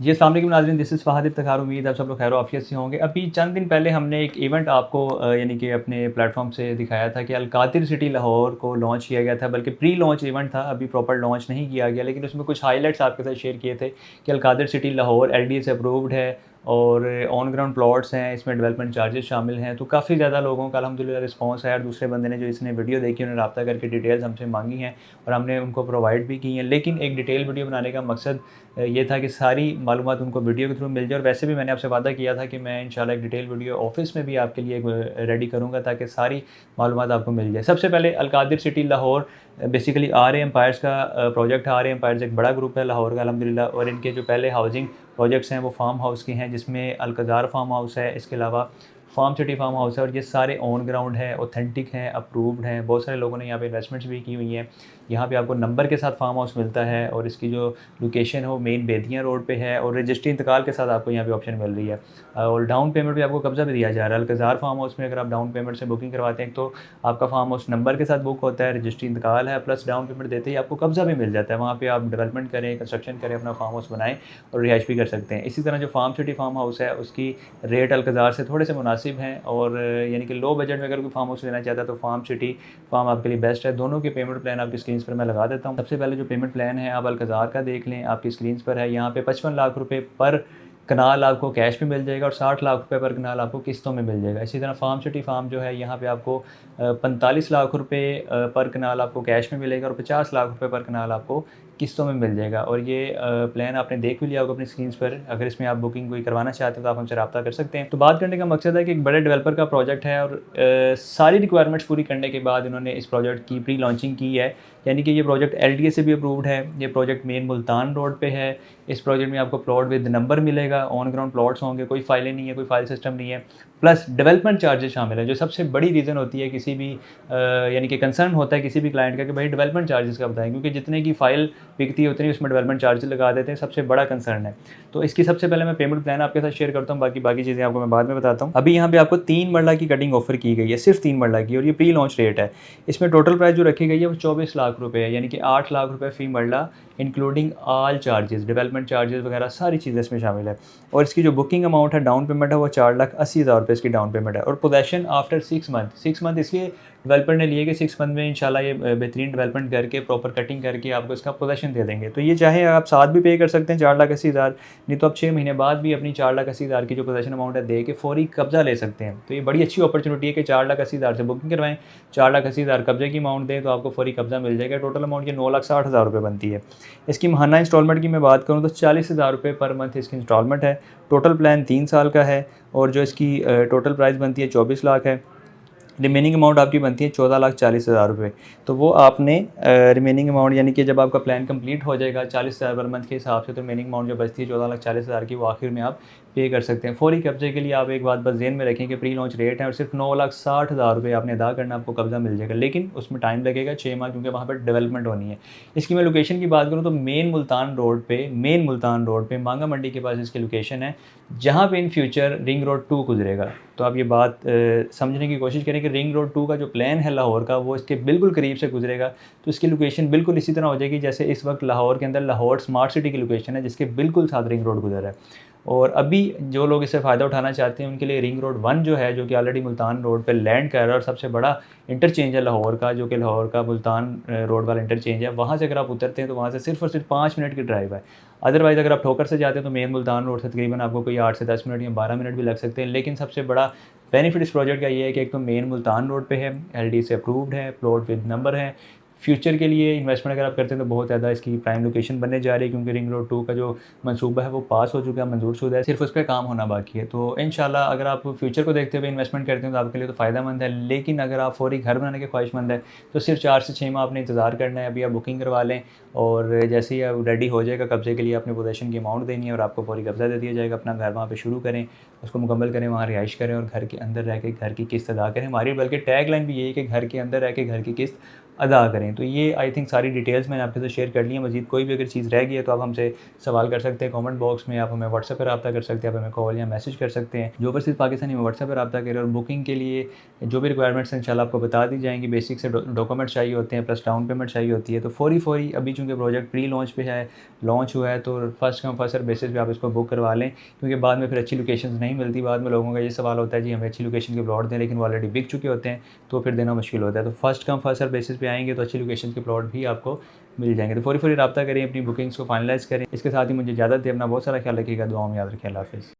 जी, अस्सलाम वालेकुम नाज़रीन, दिस इज़ फ़हद इफ्तिख़ार। उम्मीद है आप सब लोग खैर आफ़ियत से होंगे। अभी चंद दिन पहले हमने एक इवेंट आपको यानी कि अपने प्लेटफ़ॉर्म से दिखाया था कि अल-कातिर सिटी लाहौर को लॉन्च किया गया था, बल्कि प्री लॉन्च इवेंट था, अभी प्रॉपर लॉन्च नहीं किया गया। लेकिन उसमें कुछ हाइलाइट्स आपके साथ शेयर किए थे कि अल-कातिर सिटी लाहौर एलडीए से अप्रूव्ड है और ऑन ग्राउंड प्लॉट्स हैं, इसमें डेवलपमेंट चार्जेस शामिल हैं। तो काफ़ी ज़्यादा लोगों का अल्हम्दुलिल्लाह रिस्पॉन्स है और दूसरे बंदे ने जो इसने वीडियो देखी उन्होंने राब्ता करके डिटेल्स हमसे माँगी हैं और हमने उनको प्रोवाइड भी की हैं। लेकिन एक डिटेल वीडियो बनाने का मकसद ये था कि सारी मालूमात उनको वीडियो के थ्रू मिल जाए और वैसे भी मैंने आपसे वादा किया था कि मैं इंशाल्लाह एक डिटेल वीडियो ऑफ़िस में भी आपके लिए रेडी करूँगा ताकि सारी मालूमात आपको मिल जाए। सबसे पहले Al Qadir city Lahore basically R A. Empires का प्रोजेक्ट है। आर.ए. एम्पायर्स एक बड़ा ग्रुप है लाहौर का अल्हम्दुलिल्लाह और इनके जो पहले हाउसिंग प्रोजेक्ट्स हैं वो फार्म हाउस के हैं, जिसमें अल-कज़ार फार्म हाउस है, इसके अलावा फार्म सिटी फार्म हाउस है और ये सारे ऑन ग्राउंड हैं, ऑथेंटिक हैं, अप्रूव्ड हैं। बहुत सारे लोगों ने यहाँ पे इन्वेस्टमेंट्स भी की हुई हैं। यहाँ पे आपको नंबर के साथ फार्म हाउस मिलता है और इसकी जो लोकेशन है वो मेन बेदियाँ रोड पे है और रजिस्ट्री इंतकाल के साथ आपको यहाँ पे ऑप्शन मिल रही है। और डाउन पेमेंट भी आपको कब्ज़ा भी दिया जा रहा है। अल-कज़ार फार्म हाउस में अगर आप डाउन पेमेंट से बुकिंग करवाते हैं तो आपका फार्म हाउस नंबर के साथ बुक होता है, रजिस्ट्री इंतकाल है, प्लस डाउन पेमेंट देते ही आपको कब्ज़ा भी मिल जाता है। वहाँ पे आप डेवलपमेंट करें, कंस्ट्रक्शन करें, अपना फार्म हाउस बनाएँ और रिहाइश भी कर सकते हैं। इसी तरह जो फार्म सिटी फार्म हाउस है उसकी रेट अल-कज़ार से थोड़े से मुनासिब हैं और यानी कि लो बजट में अगर कोई फार्म हाउस लेना चाहता है तो फार्म सिटी फार्म आपके लिए बेस्ट है। दोनों के पेमेंट प्लान आपकी स्क्रीन पर मैं लगा देता हूँ। सबसे पहले जो पेमेंट प्लान है आप अल-कज़ार का देख लें, आपकी स्क्रीन पर है। यहाँ पे 55 लाख रुपए पर कनाल आपको कैश में मिल जाएगा और 60 लाख रुपए पर कनाल आपको किस्तों में मिल जाएगा। इसी तरह फार्म सिटी फार्म जो है यहाँ पे आपको 45 लाख रुपए पर कनाल आपको कैश में मिलेगा और 50 लाख रुपए पर कनाल आपको किस्तों में मिल जाएगा। और ये प्लान आपने देख भी लिया होगा अपनी स्क्रीन पर। अगर इसमें आप बुकिंग कोई करवाना चाहते हैं तो आप हमसे रब्ता कर सकते हैं। तो बात करने का मकसद है कि एक बड़े डेवलपर का प्रोजेक्ट है और सारी रिक्वायरमेंट्स पूरी करने के बाद इन्होंने इस प्रोजेक्ट की प्री लॉन्चिंग की है। यानी कि ये प्रोजेक्ट एलडीए से भी अप्रूव्ड है। ये प्रोजेक्ट मेन मुल्तान रोड पे है। इस प्रोजेक्ट में आपको प्लॉट विद नंबर मिलेगा, ऑन ग्राउंड प्लॉट्स होंगे, कोई फाइलें नहीं है, कोई फाइल सिस्टम नहीं है। प्लस डेवलपमेंट चार्जेस शामिल है, जो सबसे बड़ी रीज़न होती है किसी भी यानी कि कंसर्न होता है किसी भी क्लाइंट का कि भाई डेवलपमेंट चार्जेस का बताएं, क्योंकि जितने की फ़ाइल बिकती है उतनी उसमें डेवलपमेंट चार्जेस लगा देते हैं, सबसे बड़ा कंसर्न है। तो इसकी सबसे पहले मैं पेमेंट प्लान आपके साथ शेयर करता हूँ, बाकी बाकी चीज़ें आपको मैं बाद में बताता हूँ। अभी यहाँ पे आपको 3 मरला की कटिंग ऑफर की गई है, सिर्फ 3 मरला की, और ये प्री लॉन्च रेट है। इसमें टोटल प्राइस जो रखी गई है वो 24 लाख रुपए है, यानी कि 8 लाख रुपए फ़ी मरला including all charges, development charges वगैरह सारी चीज़ें इसमें शामिल है। और इसकी जो बुकिंग अमाउंट है, डाउन पेमेंट है, वो 4,80,000 रुपये इसकी डाउन पेमेंट है। और पोजेसन आफ्टर 6 मंथ, 6 मंथ इसलिए डेवलपर ने लिए कि 6 मंथ में इंशाल्लाह ये बेहतरीन डेवलपमेंट करके प्रॉपर कटिंग करके आपको इसका पोजेसन दे देंगे। तो ये चाहे आप साथ भी पे कर सकते हैं 4,80,000, नहीं तो आप 6 महीने बाद भी अपनी 4,80,000 की जो पोजेसन अमाउंट है दे के फौरी कब्जा ले सकते हैं। तो ये बड़ी अच्छी अपॉर्चुनिटी है कि 4,80,000 से बुकिंग करवाएं, 4,80,000 कब्जे की अमाउंट दें तो आपको फौरी कब्जा मिल जाएगा। टोटल अमाउंट ये 9,60,000 रुपये बनती है। इसकी माहाना इंस्टॉलमेंट की मैं बात करूँ तो 40,000 रुपये पर मंथ इसकी इंस्टॉलमेंट है। टोटल प्लान 3 साल का है और जो इसकी टोटल प्राइस बनती है 24 लाख है। रिमेनिंग अमाउंट आपकी बनती है 14,40,000 रुपये। तो वो आपने रिमेनिंग अमाउंट, यानी कि जब आपका प्लान कंप्लीट हो जाएगा 40,000 पर मंथ के हिसाब से, तो रिमेनिंग अमाउंट जो बचती है 14,40,000 की, वो आखिर में आप पे कर सकते हैं। फौरी कब्जे के लिए आप एक बात बस ज़हन में रखें कि प्री लॉन्च रेट है और सिर्फ 9,60,000 रुपये आपने अदा करना, आपको कब्जा मिल जाएगा। लेकिन उसमें टाइम लगेगा 6 माह, क्योंकि वहाँ पर डेवलपमेंट होनी है। इसकी मैं लोकेशन की बात करूँ तो मेन मुल्तान रोड पे मांगा मंडी के पास इसकी लोकेशन है, जहाँ पे इन फ्यूचर रिंग रोड 2 गुजरेगा। तो आप ये बात समझने की कोशिश करें कि रिंग रोड 2 का जो प्लान है लाहौर का, वो इसके बिल्कुल करीब से गुजरेगा। तो इसकी लोकेशन बिल्कुल इसी तरह हो जाएगी जैसे इस वक्त लाहौर के अंदर लाहौर स्मार्ट सिटी की लोकेशन है, जिसके बिल्कुल साथ रिंग रोड गुजर है। और अभी जो लोग इससे फ़ायदा उठाना चाहते हैं उनके लिए रिंग रोड 1 जो है, जो कि ऑलरेडी मुल्तान रोड पे लैंड कर रहा है और सबसे बड़ा इंटरचेंज है लाहौर का, जो कि लाहौर का मुल्तान रोड वाला इंटरचेंज है। वहाँ से अगर आप उतरते हैं तो वहाँ से सिर्फ और सिर्फ 5 मिनट की ड्राइव है। अदरवाइज़ अगर आप ठोकर से जाते हैं तो मेन मुल्तान रोड से तकरीबन आपको कोई 8 से 10 मिनट या 12 मिनट भी लग सकते हैं। लेकिन सबसे बड़ा बेनिफिट इस प्रोजेक्ट का ये है कि एक तो मेन मुल्तान रोड पे है, एलडी से अप्रूव्ड है, प्लॉट विद नंबर है। फ्यूचर के लिए इन्वेस्टमेंट अगर आप करते हैं तो बहुत ज़्यादा इसकी प्राइम लोकेशन बनने जा रही है, क्योंकि रिंग रोड 2 का जो मंसूबा है वो पास हो चुका है, मंजूरशुदा है, सिर्फ उस पर काम होना बाकी है। तो इंशाल्लाह अगर आप फ्यूचर को देखते हुए इन्वेस्टमेंट करते हैं तो आपके लिए तो फ़ायदेमंद है। लेकिन अगर आप फौरी घर बनाने के ख्वाहिशमंद है तो सिर्फ 4 से 6 माह आपने इंतज़ार करना है। अभी आप बुकिंग करवा लें और जैसे ही आप रेडी हो जाएगा कब्जे के लिए, अपने पोजेसन की अमाउंट देनी है और आपको फौरी कब्जा दे दिया जाएगा। अपना घर वहाँ पे शुरू करें, उसको मुकम्मल करें, वहाँ रिहाइश करें और घर के अंदर रह के घर की किस्त अदा करें। हमारी बल्कि टैग लाइन भी यही है कि घर के अंदर रह के घर की किस्त अदा करें। तो ये आई थिंक सारी डिटेल्स मैंने आपके साथ शेयर कर ली हैं। मज़ीद कोई भी अगर चीज़ रह गई है तो आप हमसे सवाल कर सकते हैं कमेंट बॉक्स में, आप हमें व्हाट्सएप पर रब्ता कर सकते हैं, आप हमें कॉल या मैसेज कर सकते हैं। जो ओवरसीज़ पाकिस्तानी में व्हाट्सएप पर रब्ता करें, और बुकिंग के लिए जो भी रिक्वायरमेंट्स हैं इंशाल्लाह आपको बता दी जाएँगी। बेसिक से डॉक्यूमेंट्स चाहिए होते हैं, प्लस डाउन पेमेंट चाहिए होती है। तो फ़ौरी अभी चूँकि प्रोजेक्ट प्री लॉन्च पे है, लॉन्च हुआ है, तो first come first serve basis पे आप इसको बुक करवा लें, क्योंकि बाद में फिर अच्छी लोकेशंस नहीं मिलती। बाद में लोगों का ये सवाल होता है जी हमें अच्छी लोकेशन के प्लॉट दें, लेकिन वो ऑलरेडी बिक चुके होते हैं, तो फिर देना मुश्किल होता है। तो first come first serve basis पे आएँगे तो अच्छी लोकेशन के प्लॉट भी आपको मिल जाएँगे। तो फ़ौरी रब्ता करें, अपनी बुकिंग्स को फाइनलाइज़ करें। इसके साथ ही मुझे इजाज़त दें। अपना बहुत सारा ख्याल रखिएगा, दुआओं में याद रखें। अल्लाह हाफ़िज़।